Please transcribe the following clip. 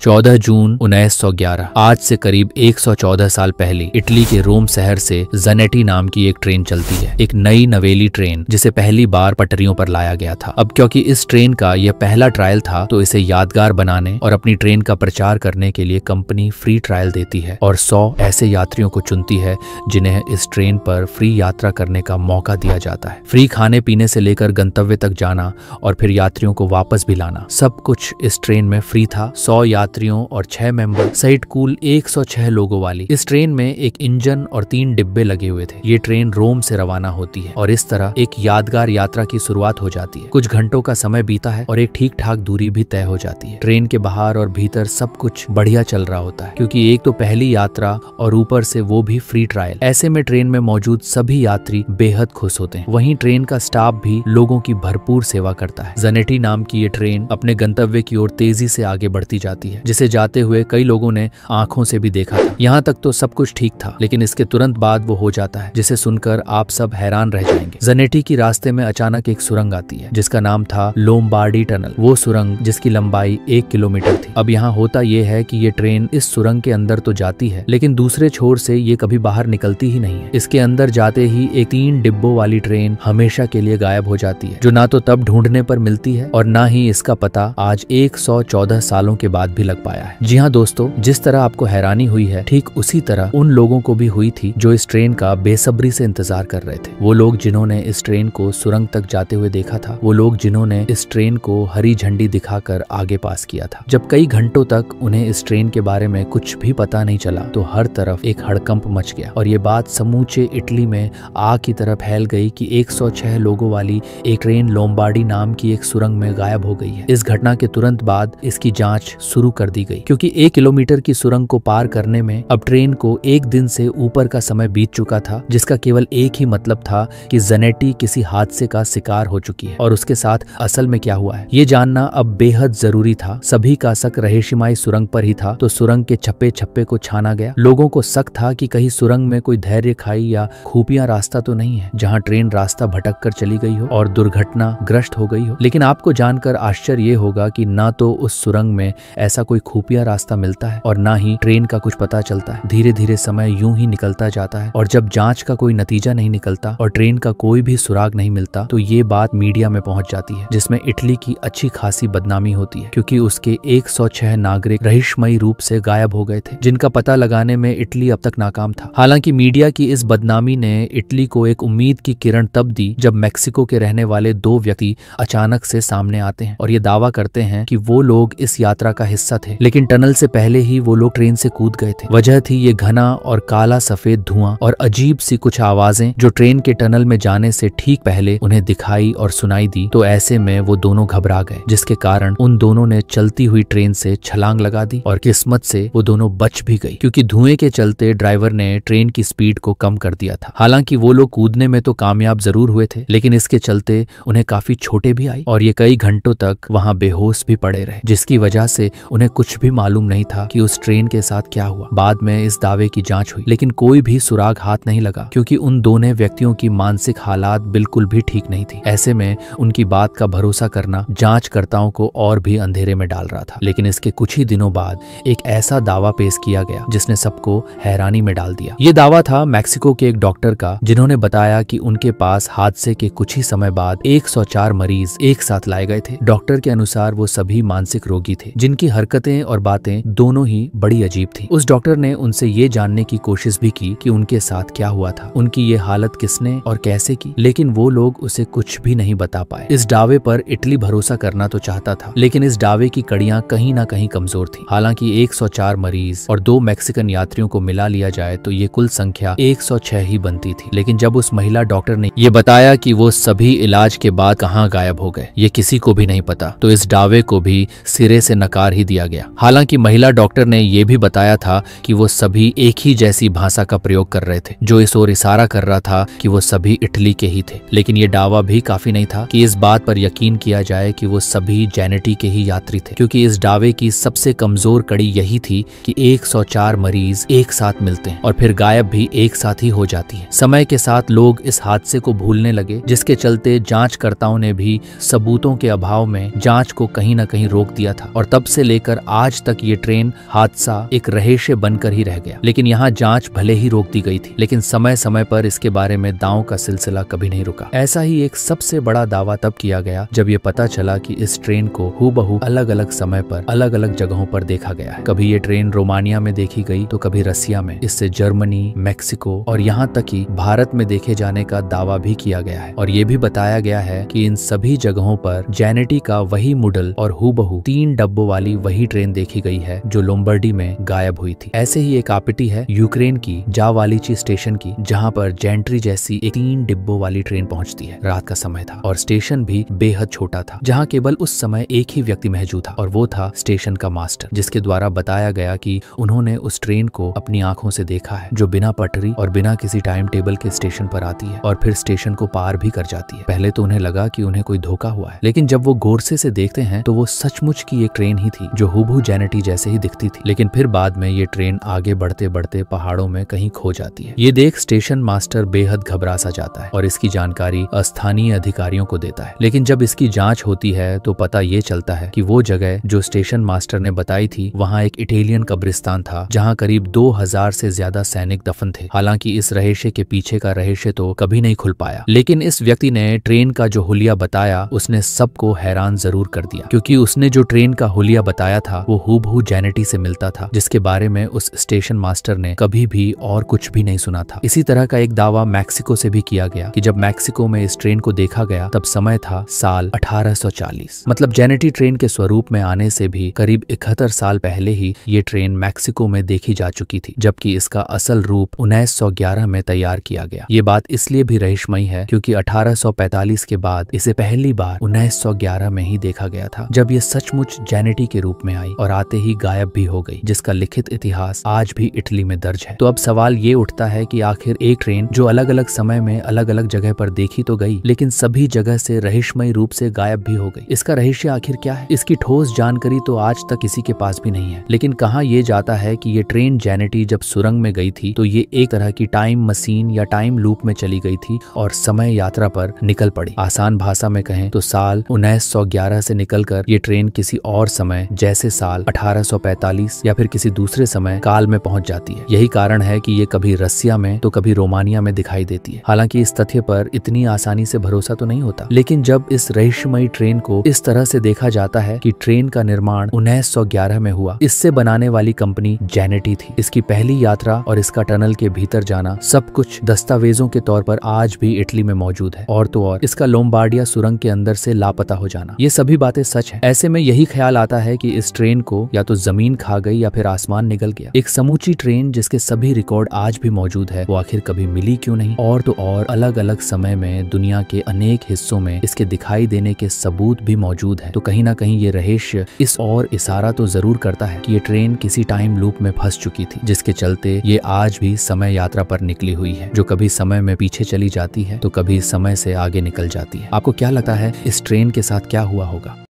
14 जून 1911। आज से करीब 114 साल पहले इटली के रोम शहर से ज़नेटी नाम की एक ट्रेन चलती है। एक नई नवेली ट्रेन जिसे पहली बार पटरियों पर लाया गया था। अब क्योंकि इस ट्रेन का यह पहला ट्रायल था तो इसे यादगार बनाने और अपनी ट्रेन का प्रचार करने के लिए कंपनी फ्री ट्रायल देती है और 100 ऐसे यात्रियों को चुनती है जिन्हें इस ट्रेन पर फ्री यात्रा करने का मौका दिया जाता है। फ्री खाने पीने से लेकर गंतव्य तक जाना और फिर यात्रियों को वापस भी लाना, सब कुछ इस ट्रेन में फ्री था। 100 यात्रियों और 6 मेंबर सहित कुल 106 लोगों वाली इस ट्रेन में एक इंजन और 3 डिब्बे लगे हुए थे। ये ट्रेन रोम से रवाना होती है और इस तरह एक यादगार यात्रा की शुरुआत हो जाती है। कुछ घंटों का समय बीता है और एक ठीक ठाक दूरी भी तय हो जाती है। ट्रेन के बाहर और भीतर सब कुछ बढ़िया चल रहा होता है क्योंकि एक तो पहली यात्रा और ऊपर से वो भी फ्री ट्रायल। ऐसे में ट्रेन में मौजूद सभी यात्री बेहद खुश होते हैं। वहीं ट्रेन का स्टाफ भी लोगों की भरपूर सेवा करता है। ज़नेटी नाम की ये ट्रेन अपने गंतव्य की ओर तेजी से आगे बढ़ती जाती है, जिसे जाते हुए कई लोगों ने आंखों से भी देखा था। यहाँ तक तो सब कुछ ठीक था, लेकिन इसके तुरंत बाद वो हो जाता है जिसे सुनकर आप सब हैरान रह जाएंगे। ज़नेटी की रास्ते में अचानक एक सुरंग आती है जिसका नाम था लोम्बार्डी टनल। वो सुरंग जिसकी लंबाई 1 किलोमीटर थी। अब यहाँ होता ये है कि ये ट्रेन इस सुरंग के अंदर तो जाती है, लेकिन दूसरे छोर से ये कभी बाहर निकलती ही नहीं है। इसके अंदर जाते ही एक 3 डिब्बों वाली ट्रेन हमेशा के लिए गायब हो जाती है, जो ना तो तब ढूंढने पर मिलती है और ना ही इसका पता आज 114 सालों के बाद भी लग पाया है। जी हाँ दोस्तों, जिस तरह आपको हैरानी हुई है, ठीक उसी तरह उन लोगों को भी हुई थी जो इस ट्रेन का बेसब्री से इंतजार कर रहे थे। वो लोग जिन्होंने इस ट्रेन को सुरंग तक जाते हुए देखा था, वो लोग जिन्होंने इस ट्रेन को हरी झंडी दिखाकर आगे पास किया था। जब कई घंटों तक उन्हें इस ट्रेन के बारे में कुछ भी पता नहीं चला तो हर तरफ एक हड़कंप मच गया और ये बात समूचे इटली में आग की तरह फैल गई कि 106 लोगों वाली एक ट्रेन लोम्बार्डी नाम की एक सुरंग में गायब हो गई है। इस घटना के तुरंत बाद इसकी जांच शुरू कर दी गई क्योंकि 1 किलोमीटर की सुरंग को पार करने में अब ट्रेन को 1 दिन से ऊपर का समय बीत चुका था, जिसका केवल एक ही मतलब था कि ज़नेटी किसी हादसे का शिकार हो चुकी है। और उसके साथ असल में क्या हुआ है ये जानना अब बेहद जरूरी था। सभी का शक रहस्यमयी सुरंग पर ही था, तो सुरंग के छप्पे छप्पे को छाना गया। लोगों को शक था कि कहीं सुरंग में कोई धैर्य खाई या खुफिया रास्ता तो नहीं है जहाँ ट्रेन रास्ता भटक कर चली गई हो और दुर्घटना ग्रस्त हो गई हो। लेकिन आपको जानकर आश्चर्य ये होगा कि ना तो उस सुरंग में ऐसा कोई खुफिया रास्ता मिलता है और ना ही ट्रेन का कुछ पता चलता है। धीरे धीरे समय यूं ही निकलता जाता है और जब जांच का कोई नतीजा नहीं निकलता और ट्रेन का कोई भी सुराग नहीं मिलता तो ये बात मीडिया में पहुंच जाती है, जिसमें इटली की अच्छी खासी बदनामी होती है क्योंकि उसके 106 नागरिक रहस्यमयी रूप से गायब हो गए थे, जिनका पता लगाने में इटली अब तक नाकाम था। हालांकि मीडिया की इस बदनामी ने इटली को एक उम्मीद की किरण तब दी जब मैक्सिको के रहने वाले 2 व्यक्ति अचानक से सामने आते हैं और ये दावा करते हैं कि वो लोग इस यात्रा का हिस्सा थे, लेकिन टनल से पहले ही वो लोग ट्रेन से कूद गए थे। वजह थी ये घना और काला सफेद धुआं और अजीब सी कुछ आवाजें जो ट्रेन के टनल में जाने से ठीक पहले उन्हें दिखाई और सुनाई दी। तो ऐसे में वो दोनों घबरा गए, जिसके कारण उन दोनों ने चलती हुई ट्रेन से छलांग लगा दी और किस्मत से वो दोनों बच भी गई क्योंकि धुएं के चलते ड्राइवर ने ट्रेन की स्पीड को कम कर दिया था। हालांकि वो लोग कूदने में तो कामयाब जरूर हुए थे, लेकिन इसके चलते उन्हें काफी चोटें भी आई और ये कई घंटों तक वहां बेहोश भी पड़े रहे, जिसकी वजह से उन्हें कुछ भी मालूम नहीं था कि उस ट्रेन के साथ क्या हुआ। बाद में इस दावे की जांच हुई, लेकिन कोई भी सुराग हाथ नहीं लगा क्योंकि उन दोनों व्यक्तियों की मानसिक हालात बिल्कुल भी ठीक नहीं थी। ऐसे में उनकी बात का भरोसा करना जांचकर्ताओं को और भी अंधेरे में डाल रहा था। लेकिन इसके कुछ ही दिनों बाद एक ऐसा दावा पेश किया गया जिसने सबको हैरानी में डाल दिया। ये दावा था मैक्सिको के एक डॉक्टर का, जिन्होंने बताया कि उनके पास हादसे के कुछ ही समय बाद 104 मरीज एक साथ लाए गए थे। डॉक्टर के अनुसार वो सभी मानसिक रोगी थे जिनकी हरकतें और बातें दोनों ही बड़ी अजीब थी। उस डॉक्टर ने उनसे ये जानने की कोशिश भी की कि उनके साथ क्या हुआ था, उनकी ये हालत किसने और कैसे की, लेकिन वो लोग उसे कुछ भी नहीं बता पाए। इस दावे पर इटली भरोसा करना तो चाहता था, लेकिन इस दावे की कड़ियां कहीं ना कहीं कमजोर थी। हालांकि 104 मरीज और 2 मैक्सिकन यात्रियों को मिला लिया जाए तो ये कुल संख्या 106 ही बनती थी। लेकिन जब उस महिला डॉक्टर ने ये बताया कि वो सभी इलाज के बाद कहाँ गायब हो गए, ये किसी को भी नहीं पता, तो इस दावे को भी सिरे से नकार ही दिया गया। हालांकि महिला डॉक्टर ने यह भी बताया था कि वो सभी एक ही जैसी भाषा का प्रयोग कर रहे थे, जो इस ओर इशारा कर रहा था कि वो सभी इटली के ही थे। लेकिन ये दावा भी काफी नहीं था कि इस बात पर यकीन किया जाए कि वो सभी ज़नेटी के ही यात्री थे, क्योंकि इस दावे की सबसे कमजोर कड़ी यही थी कि 104 मरीज एक साथ मिलते हैं और फिर गायब भी एक साथ ही हो जाती है। समय के साथ लोग इस हादसे को भूलने लगे, जिसके चलते जांचकर्ताओं ने भी सबूतों के अभाव में जांच को कहीं न कहीं रोक दिया था और तब से लेकर मगर आज तक ये ट्रेन हादसा एक रहस्य बनकर ही रह गया। लेकिन यहाँ जांच भले ही रोक दी गई थी, लेकिन समय समय पर इसके बारे में दांव का सिलसिला कभी नहीं रुका। ऐसा ही एक सबसे बड़ा दावा तब किया गया जब ये पता चला कि इस ट्रेन को हूबहू अलग अलग समय पर अलग अलग जगहों पर देखा गया है। कभी ये ट्रेन रोमानिया में देखी गई तो कभी रसिया में, इससे जर्मनी, मैक्सिको और यहाँ तक कि भारत में देखे जाने का दावा भी किया गया है। और ये भी बताया गया है कि इन सभी जगहों पर जैनेटी का वही मॉडल और हूबहू 3 डब्बों वाली वही ट्रेन देखी गई है जो लोम्बर्डी में गायब हुई थी। ऐसे ही एक आपत्ति है यूक्रेन की जावालिची स्टेशन की, जहाँ पर जेंट्री जैसी एक 3 डिब्बों वाली ट्रेन पहुंचती है। रात का समय था और स्टेशन भी बेहद छोटा था, जहाँ केवल उस समय एक ही व्यक्ति मौजूद था और वो था स्टेशन का मास्टर, जिसके द्वारा बताया गया कि उन्होंने उस ट्रेन को अपनी आंखों से देखा है, जो बिना पटरी और बिना किसी टाइम टेबल के स्टेशन पर आती है और फिर स्टेशन को पार भी कर जाती है। पहले तो उन्हें लगा कि उन्हें कोई धोखा हुआ है, लेकिन जब वो गौर से देखते हैं तो वो सचमुच की एक ट्रेन ही थी जो हूबहू जैनेटी जैसे ही दिखती थी। लेकिन फिर बाद में ये ट्रेन आगे बढ़ते बढ़ते पहाड़ों में कहीं खो जाती है। ये देख स्टेशन मास्टर बेहद घबरा सा जाता है और इसकी जानकारी स्थानीय अधिकारियों को देता है। लेकिन जब इसकी जांच होती है तो पता ये चलता है कि वो जगह जो स्टेशन मास्टर ने बताई थी वहाँ एक इटालियन कब्रिस्तान था, जहाँ करीब 2000 से ज्यादा सैनिक दफन थे। हालांकि इस रहस्य के पीछे का रहस्य तो कभी नहीं खुल पाया, लेकिन इस व्यक्ति ने ट्रेन का जो हुलिया बताया उसने सबको हैरान जरूर कर दिया, क्योंकि उसने जो ट्रेन का हुलिया बताया था वो हूबहू जैनेटी से मिलता था, जिसके बारे में उस स्टेशन मास्टर ने कभी भी और कुछ भी नहीं सुना था। इसी तरह का एक दावा मैक्सिको से भी किया गया कि जब मैक्सिको में इस ट्रेन को देखा गया तब समय था साल 1840। मतलब जैनेटी ट्रेन के स्वरूप में आने से भी करीब 71 साल पहले ही ये ट्रेन मैक्सिको में देखी जा चुकी थी, जबकि इसका असल रूप 1911 में तैयार किया गया। ये बात इसलिए भी रहस्यमयी है क्योंकि 1845 के बाद इसे पहली बार 1911 में ही देखा गया था, जब ये सचमुच जैनेटी के रूप में आई और आते ही गायब भी हो गई, जिसका लिखित इतिहास आज भी इटली में दर्ज है। तो अब सवाल ये उठता है कि आखिर एक ट्रेन जो अलग अलग समय में अलग अलग जगह पर देखी तो गई, लेकिन सभी जगह से रहस्यमयी रूप से गायब भी हो गई। इसका रहस्य आखिर क्या है? इसकी ठोस जानकारी तो आज तक किसी के पास भी नहीं है। लेकिन कहा यह जाता है कि ये ट्रेन जैनेटी जब सुरंग में गई थी तो ये एक तरह की टाइम मशीन या टाइम लूप में चली गई थी और समय यात्रा पर निकल पड़ी। आसान भाषा में कहें तो साल 1911 से निकलकर ये ट्रेन किसी और समय जैसे साल 1845 या फिर किसी दूसरे समय काल में पहुंच जाती है। यही कारण है कि ये कभी रसिया में तो कभी रोमानिया में दिखाई देती है। हालांकि इस तथ्य पर इतनी आसानी से भरोसा तो नहीं होता, लेकिन जब इस रहस्यमयी ट्रेन को इस तरह से देखा जाता है कि ट्रेन का निर्माण 1911 में हुआ, इससे बनाने वाली कंपनी जैनेटी थी। इसकी पहली यात्रा और इसका टनल के भीतर जाना सब कुछ दस्तावेजों के तौर पर आज भी इटली में मौजूद है। और तो और इसका लोम्बार्डिया सुरंग के अंदर से लापता हो जाना, ये सभी बातें सच है। ऐसे में यही ख्याल आता है कि इस ट्रेन को या तो जमीन खा गई या फिर आसमान निगल गया। एक समूची ट्रेन जिसके सभी रिकॉर्ड आज भी मौजूद है, वो आखिर कभी मिली क्यों नहीं? और तो और अलग अलग समय में दुनिया के अनेक हिस्सों में इसके दिखाई देने के सबूत भी मौजूद है। तो कहीं ना कहीं ये रहस्य इस और इशारा तो जरूर करता है कि ये ट्रेन किसी टाइम लूप में फंस चुकी थी, जिसके चलते ये आज भी समय यात्रा पर निकली हुई है, जो कभी समय में पीछे चली जाती है तो कभी समय से आगे निकल जाती है। आपको क्या लगता है इस ट्रेन के साथ क्या हुआ होगा?